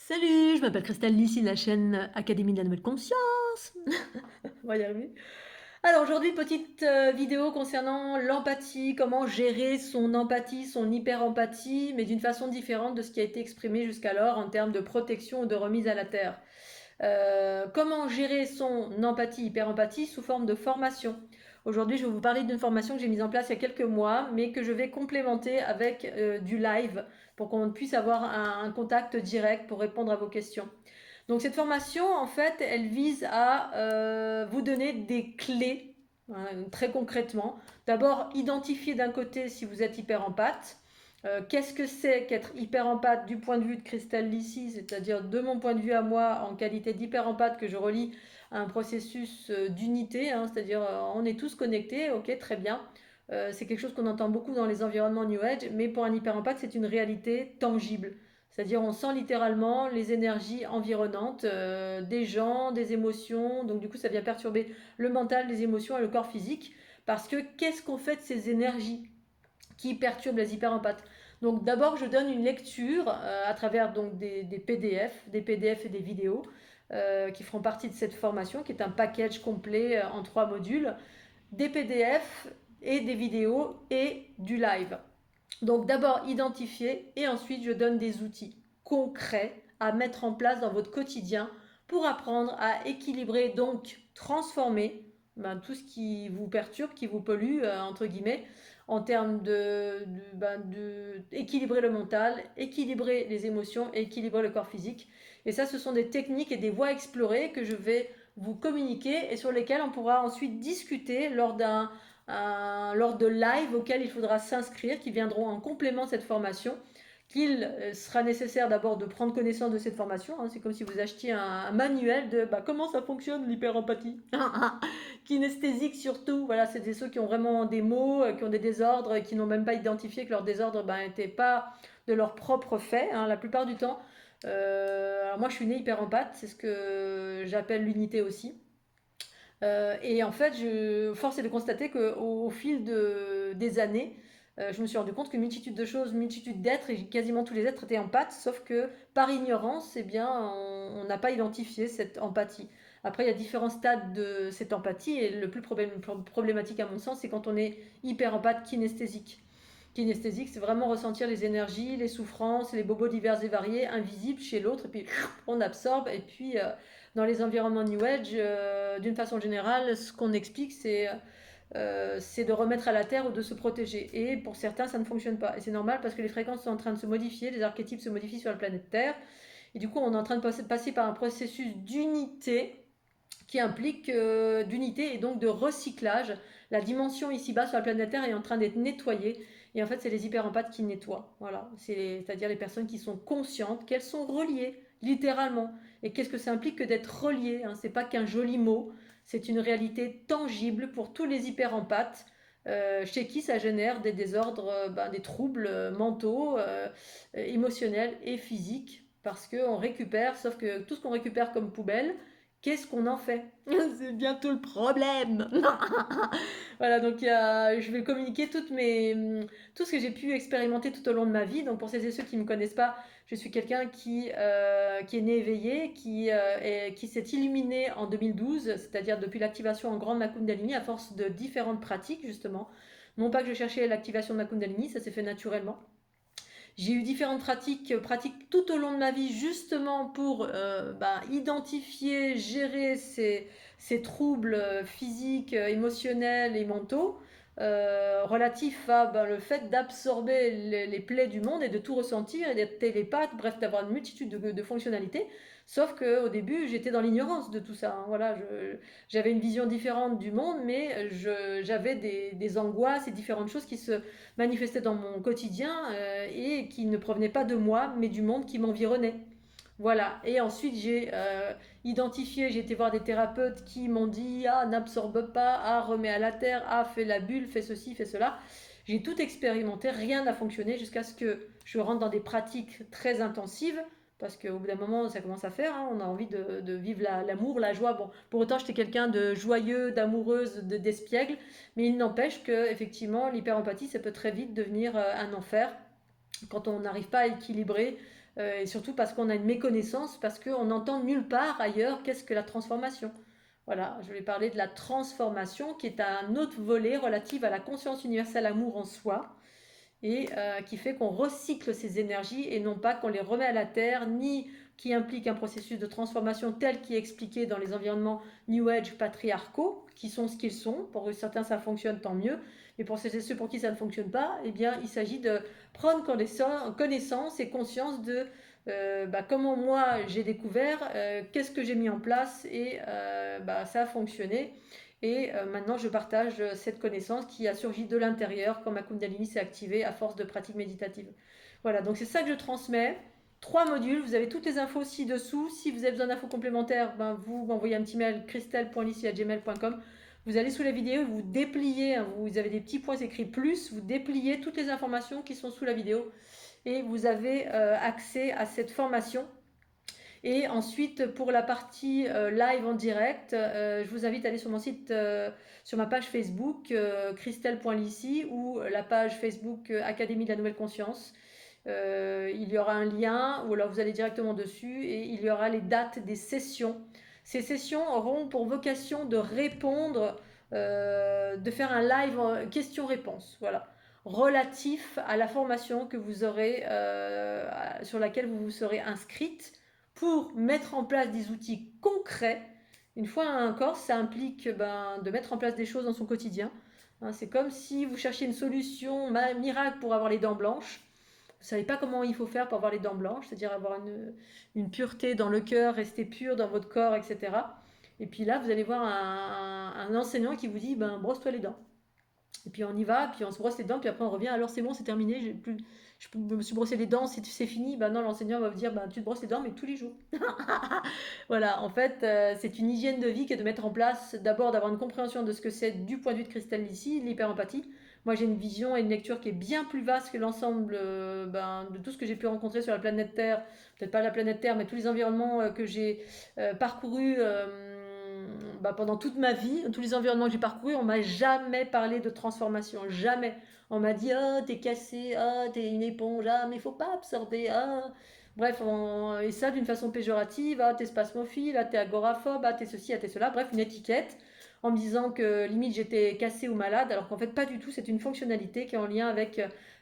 Salut, je m'appelle Christelle, ici de la chaîne Académie de la Nouvelle Conscience. On va y arriver. Alors aujourd'hui, petite vidéo concernant l'empathie, comment gérer son empathie, son hyper-empathie, mais d'une façon différente de ce qui a été exprimé jusqu'alors en termes de protection ou de remise à la terre. Comment gérer son empathie, hyper-empathie sous forme de formation. Aujourd'hui, je vais vous parler d'une formation que j'ai mise en place il y a quelques mois, mais que je vais complémenter avec du live pour qu'on puisse avoir un contact direct pour répondre à vos questions. Donc cette formation, en fait, elle vise à vous donner des clés, hein, très concrètement. D'abord, identifier d'un côté si vous êtes hyper empathe. Qu'est-ce que c'est qu'être hyper empathe du point de vue de Christelle Lissy, c'est-à-dire de mon point de vue à moi en qualité d'hyper empathe que je relie à un processus d'unité, hein, c'est-à-dire on est tous connectés, ok, très bien. C'est quelque chose qu'on entend beaucoup dans les environnements New Age, mais pour un hyper empathe, c'est une réalité tangible. C'est-à-dire on sent littéralement les énergies environnantes des gens, des émotions. Donc du coup, ça vient perturber le mental, les émotions et le corps physique. Parce que qu'est-ce qu'on fait de ces énergies qui perturbent les hyperempathes? Donc d'abord, je donne une lecture à travers donc des PDF et des vidéos qui feront partie de cette formation, qui est un package complet en 3 modules, des PDF et des vidéos et du live. Donc d'abord identifier et ensuite je donne des outils concrets à mettre en place dans votre quotidien pour apprendre à équilibrer, donc transformer tout ce qui vous perturbe, qui vous pollue, entre guillemets, en termes équilibrer le mental, équilibrer les émotions et équilibrer le corps physique. Et ça, ce sont des techniques et des voies explorées que je vais vous communiquer et sur lesquelles on pourra ensuite discuter lors de live auxquels il faudra s'inscrire, qui viendront en complément de cette formation, qu'il sera nécessaire d'abord de prendre connaissance de cette formation. Hein. C'est comme si vous achetiez un manuel de comment ça fonctionne l'hyperempathie. Kinesthésique surtout. Voilà, c'est ceux qui ont vraiment des maux, qui ont des désordres, qui n'ont même pas identifié que leurs désordres n'étaient pas de leur propre fait, hein, la plupart du temps. Alors moi je suis née hyperempathe, c'est ce que j'appelle l'unité aussi. Et en fait, force est de constater qu'au fil des années, je me suis rendu compte qu'une multitude de choses, une multitude d'êtres, et quasiment tous les êtres étaient empathes, sauf que par ignorance, eh bien, on n'a pas identifié cette empathie. Après, il y a différents stades de cette empathie, et le plus problématique à mon sens, c'est quand on est hyper empathe kinesthésique. Kinesthésique, c'est vraiment ressentir les énergies, les souffrances, les bobos divers et variés, invisibles chez l'autre, et puis on absorbe, et puis dans les environnements New Age, d'une façon générale, ce qu'on explique, c'est de remettre à la terre ou de se protéger. Et pour certains, ça ne fonctionne pas. Et c'est normal parce que les fréquences sont en train de se modifier, les archétypes se modifient sur la planète Terre. Et du coup, on est en train de passer par un processus d'unité qui implique d'unité et donc de recyclage. La dimension ici-bas sur la planète Terre est en train d'être nettoyée. Et en fait, c'est les hyperempathes qui nettoient. Voilà. C'est-à-dire les personnes qui sont conscientes qu'elles sont reliées, littéralement. Et qu'est-ce que ça implique que d'être relié, hein? C'est pas qu'un joli mot, c'est une réalité tangible pour tous les hyperempathes. Chez qui ça génère des désordres, des troubles mentaux, émotionnels et physiques, parce qu'on récupère, sauf que tout ce qu'on récupère comme poubelle, qu'est-ce qu'on en fait? C'est bientôt le problème. Voilà, donc je vais communiquer tout ce que j'ai pu expérimenter tout au long de ma vie. Donc pour celles et ceux qui ne me connaissent pas, je suis quelqu'un qui est né éveillé, qui s'est illuminé en 2012, c'est-à-dire depuis l'activation en grande ma Kundalini, à force de différentes pratiques justement. Non pas que je cherchais l'activation de ma Kundalini, ça s'est fait naturellement. J'ai eu différentes pratiques tout au long de ma vie, justement pour identifier, gérer ces troubles physiques, émotionnels et mentaux, relatifs à le fait d'absorber les plaies du monde et de tout ressentir et d'être télépathe, bref, d'avoir une multitude de fonctionnalités. Sauf qu'au début, j'étais dans l'ignorance de tout ça. Hein. Voilà, j'avais une vision différente du monde, mais j'avais des angoisses et différentes choses qui se manifestaient dans mon quotidien et qui ne provenaient pas de moi, mais du monde qui m'environnait. Voilà. Et ensuite, j'ai identifié, j'ai été voir des thérapeutes qui m'ont dit ah, n'absorbe pas, ah, remets à la terre, ah, fais la bulle, fais ceci, fais cela. J'ai tout expérimenté, rien n'a fonctionné jusqu'à ce que je rentre dans des pratiques très intensives. Parce qu'au bout d'un moment, ça commence à faire. Hein, on a envie de vivre l'amour, la joie. Bon, pour autant, j'étais quelqu'un de joyeux, d'amoureuse, d'espiègle. Mais il n'empêche que, effectivement, l'hyperempathie, ça peut très vite devenir un enfer quand on n'arrive pas à équilibrer et surtout parce qu'on a une méconnaissance, parce qu'on n'entend nulle part ailleurs qu'est-ce que la transformation. Voilà, je vais parler de la transformation, qui est un autre volet relatif à la conscience universelle amour en soi, et qui fait qu'on recycle ces énergies et non pas qu'on les remet à la terre, ni qui implique un processus de transformation tel qui est expliqué dans les environnements New Age patriarcaux, qui sont ce qu'ils sont. Pour certains, ça fonctionne, tant mieux. Mais pour ceux pour qui ça ne fonctionne pas, eh bien, il s'agit de prendre connaissance et conscience de comment moi j'ai découvert, qu'est-ce que j'ai mis en place et ça a fonctionné. Et maintenant, je partage cette connaissance qui a surgi de l'intérieur quand ma Kundalini s'est activée à force de pratiques méditatives. Voilà, donc c'est ça que je transmets. 3 modules, vous avez toutes les infos ci-dessous. Si vous avez besoin d'infos complémentaires, vous m'envoyez un petit mail christelle.lissi@gmail.com. Vous allez sous la vidéo, vous dépliez, vous avez des petits points écrits plus, vous dépliez toutes les informations qui sont sous la vidéo et vous avez accès à cette formation. Et ensuite, pour la partie live en direct, je vous invite à aller sur mon site, sur ma page Facebook, christelle.lissi, ou la page Facebook Académie de la Nouvelle Conscience. Il y aura un lien, ou alors vous allez directement dessus, et il y aura les dates des sessions. Ces sessions auront pour vocation de répondre, de faire un live questions-réponses, voilà, relatif à la formation que vous aurez, sur laquelle vous vous serez inscrite, pour mettre en place des outils concrets. Une fois encore, ça implique de mettre en place des choses dans son quotidien. C'est comme si vous cherchiez une solution miracle pour avoir les dents blanches. Vous ne savez pas comment il faut faire pour avoir les dents blanches, c'est-à-dire avoir une pureté dans le cœur, rester pur dans votre corps, etc. Et puis là, vous allez voir un enseignant qui vous dit, brosse-toi les dents. Et puis on y va, puis on se brosse les dents, puis après on revient, alors c'est bon, c'est terminé, je me suis brossé les dents, c'est fini. Non, l'enseignant va vous dire, tu te brosses les dents, mais tous les jours. Voilà, en fait, c'est une hygiène de vie qui est de mettre en place, d'abord d'avoir une compréhension de ce que c'est du point de vue de Christelle ici, l'hyper-empathie. Moi, j'ai une vision et une lecture qui est bien plus vaste que l'ensemble de tout ce que j'ai pu rencontrer sur la planète Terre. Peut-être pas la planète Terre, mais tous les environnements que j'ai parcourus pendant toute ma vie. Tous les environnements que j'ai parcourus, on m'a jamais parlé de transformation, jamais. On m'a dit, ah, t'es cassé, ah, t'es une éponge, ah, mais faut pas absorber, ah. Bref, et ça d'une façon péjorative, ah, t'es spasmophile, ah, t'es agoraphobe, ah, t'es ceci, ah, t'es cela. Bref, une étiquette en me disant que limite j'étais cassée ou malade, alors qu'en fait pas du tout, c'est une fonctionnalité qui est en lien avec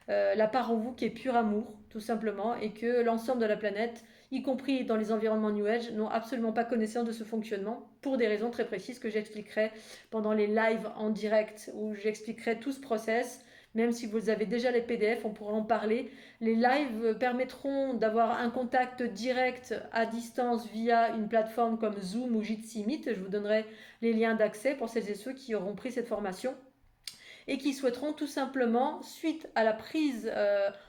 la part en vous qui est pur amour, tout simplement, et que l'ensemble de la planète, y compris dans les environnements New Age, n'ont absolument pas connaissance de ce fonctionnement, pour des raisons très précises que j'expliquerai pendant les lives en direct, où j'expliquerai tout ce process. Même si vous avez déjà les PDF, on pourra en parler. Les lives permettront d'avoir un contact direct à distance via une plateforme comme Zoom ou Jitsi Meet. Je vous donnerai les liens d'accès pour celles et ceux qui auront pris cette formation et qui souhaiteront tout simplement, suite à la prise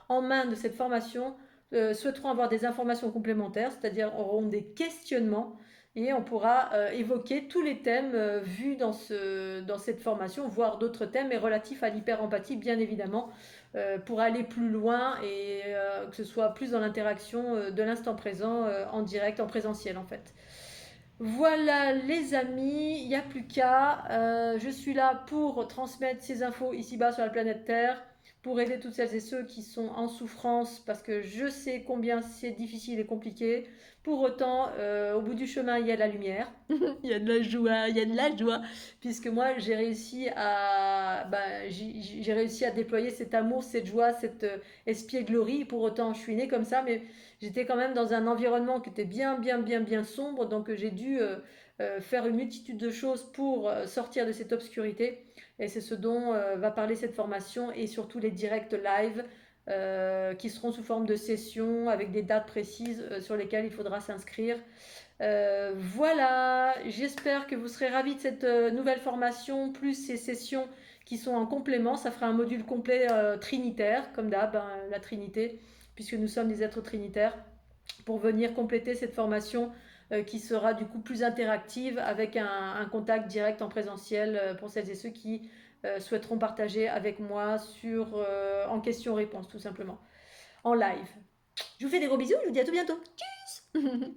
en main de cette formation, souhaiteront avoir des informations complémentaires, c'est-à-dire auront des questionnements, et on pourra évoquer tous les thèmes vus dans cette formation, voire d'autres thèmes, mais relatifs à l'hyper-empathie, bien évidemment, pour aller plus loin et que ce soit plus dans l'interaction de l'instant présent, en direct, en présentiel en fait. Voilà les amis, il n'y a plus qu'à. Je suis là pour transmettre ces infos ici-bas sur la planète Terre, pour aider toutes celles et ceux qui sont en souffrance, parce que je sais combien c'est difficile et compliqué. Pour autant, au bout du chemin, il y a de la lumière, il y a de la joie, il y a de la joie, puisque moi, j'ai réussi à déployer cet amour, cette joie, cette espièglerie. Pour autant, je suis née comme ça, mais j'étais quand même dans un environnement qui était bien, bien, bien, bien sombre, donc j'ai dû faire une multitude de choses pour sortir de cette obscurité. Et c'est ce dont va parler cette formation, et surtout les directs live qui seront sous forme de sessions avec des dates précises sur lesquelles il faudra s'inscrire. Voilà, j'espère que vous serez ravis de cette nouvelle formation, plus ces sessions qui sont en complément. Ça fera un module complet trinitaire, comme d'hab, la Trinité, puisque nous sommes des êtres trinitaires, pour venir compléter cette formation qui sera du coup plus interactive, avec un contact direct en présentiel pour celles et ceux qui souhaiteront partager avec moi en questions-réponses, tout simplement, en live. Je vous fais des gros bisous, je vous dis à tout bientôt. Tchuss.